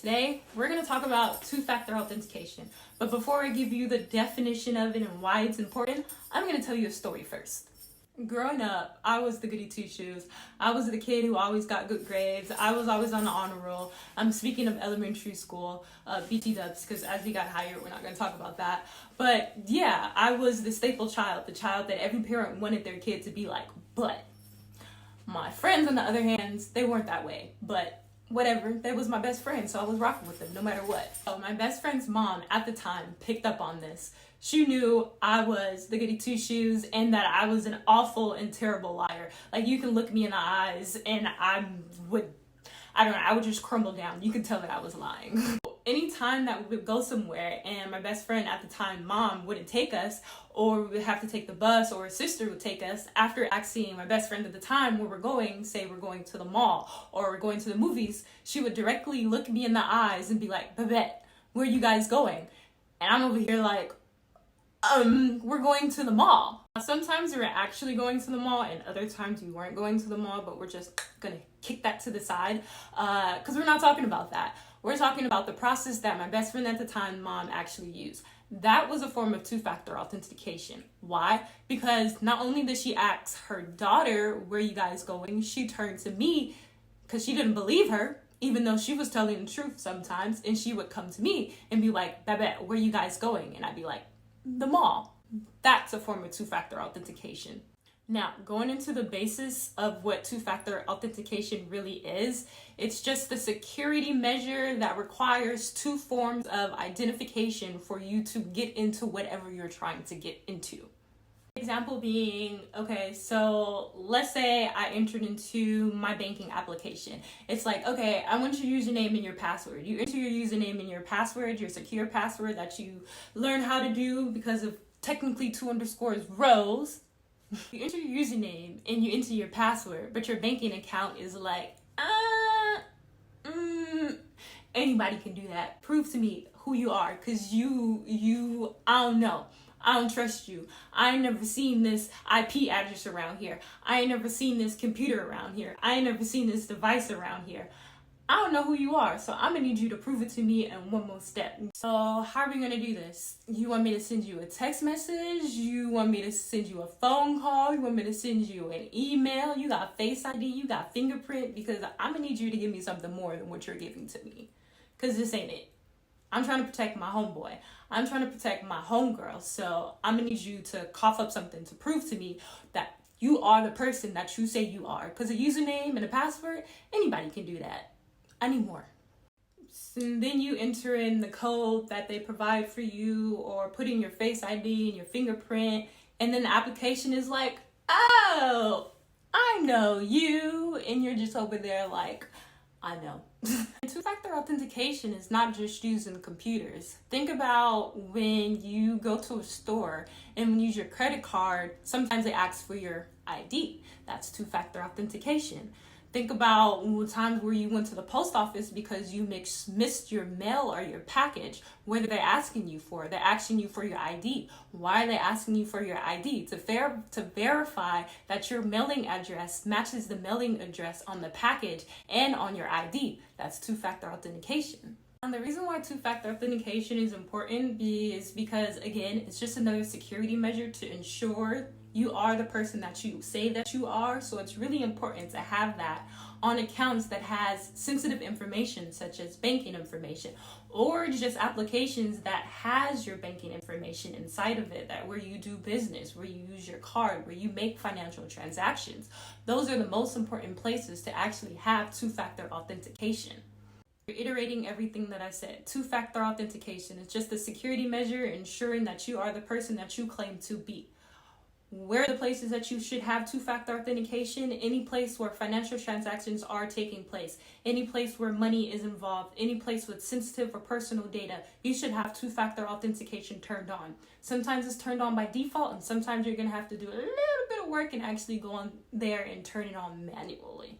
Today, we're going to talk about two-factor authentication. But before I give you the definition of it and why it's important, I'm going to tell you a story first. Growing up, I was the goody two-shoes. I was the kid who always got good grades. I was always on the honor roll. I'm speaking of elementary school, BT dubs, because as we got higher, we're not going to talk about that. But yeah, I was the staple child, the child that every parent wanted their kid to be like. But my friends, on the other hand, they weren't that way. But whatever, they was my best friend, so I was rocking with them no matter what. So my best friend's mom at the time picked up on this. She knew I was the goody two-shoes and that I was an awful and terrible liar. Like, you can look me in the eyes and I would just crumble down. You could tell that I was lying. Anytime that we would go somewhere and my best friend at the time, mom, wouldn't take us, or we would have to take the bus, or a sister would take us, after asking my best friend at the time where we're going, say we're going to the mall or we're going to the movies, she would directly look me in the eyes and be like, Babette, where are you guys going? And I'm over here like, we're going to the mall. Sometimes we were actually going to the mall and other times we weren't going to the mall, but we're just gonna kick that to the side because we're not talking about that. We're talking about the process that my best friend at the time, mom, actually used. That was a form of two-factor authentication. Why? Because not only did she ask her daughter, where you guys going, she turned to me because she didn't believe her, even though she was telling the truth sometimes, and she would come to me and be like, Babette, where you guys going? And I'd be like, the mall. That's a form of two-factor authentication. Now, going into the basis of what two-factor authentication really is, it's just the security measure that requires two forms of identification for you to get into whatever you're trying to get into. Example being, okay, so let's say I entered into my banking application. It's like, okay, I want your username and your password. You enter your username and your password, your secure password that you learn how to do because of technically 2 underscores rows. You enter your username and you enter your password, but your banking account is like, anybody can do that. Prove to me who you are, because you, I don't know. I don't trust you. I ain't never seen this IP address around here. I ain't never seen this computer around here. I ain't never seen this device around here. I don't know who you are, so I'm gonna need you to prove it to me in one more step. So how are we gonna do this? You want me to send you a text message? You want me to send you a phone call? You want me to send you an email? You got Face ID, you got fingerprint, because I'm gonna need you to give me something more than what you're giving to me. Because this ain't it. I'm trying to protect my homeboy. I'm trying to protect my homegirl. So I'm gonna need you to cough up something to prove to me that you are the person that you say you are. Because a username and a password, anybody can do that. I need more. And then you enter in the code that they provide for you, or put in your Face ID and your fingerprint, and then the application is like, oh, I know you, and you're just over there like, I know. Two-factor authentication is not just using computers. Think about when you go to a store and when you use your credit card, sometimes they ask for your ID. That's two-factor authentication. Think about times where you went to the post office because you missed your mail or your package. What are they asking you for? They're asking you for your ID. Why are they asking you for your ID? To verify that your mailing address matches the mailing address on the package and on your ID. That's two-factor authentication. And the reason why two-factor authentication is important is because, again, it's just another security measure to ensure you are the person that you say that you are. So it's really important to have that on accounts that has sensitive information, such as banking information, or just applications that has your banking information inside of it, that where you do business, where you use your card, where you make financial transactions. Those are the most important places to actually have two-factor authentication. Reiterating everything that I said, two-factor authentication is just a security measure ensuring that you are the person that you claim to be. Where are the places that you should have two-factor authentication? Any place where financial transactions are taking place, any place where money is involved, any place with sensitive or personal data, you should have two-factor authentication turned on. Sometimes it's turned on by default, and sometimes you're going to have to do a little bit of work and actually go on there and turn it on manually.